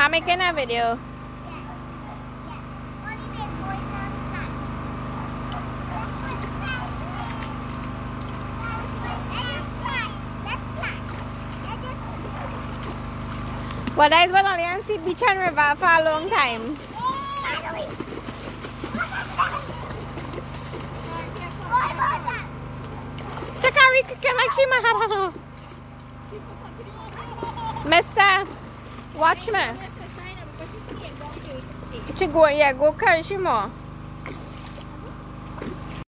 I'm making a video. Well, that is what only on see beach and river for a long time. Chakari kamachi mahara. Mister, watch me. Go carry more.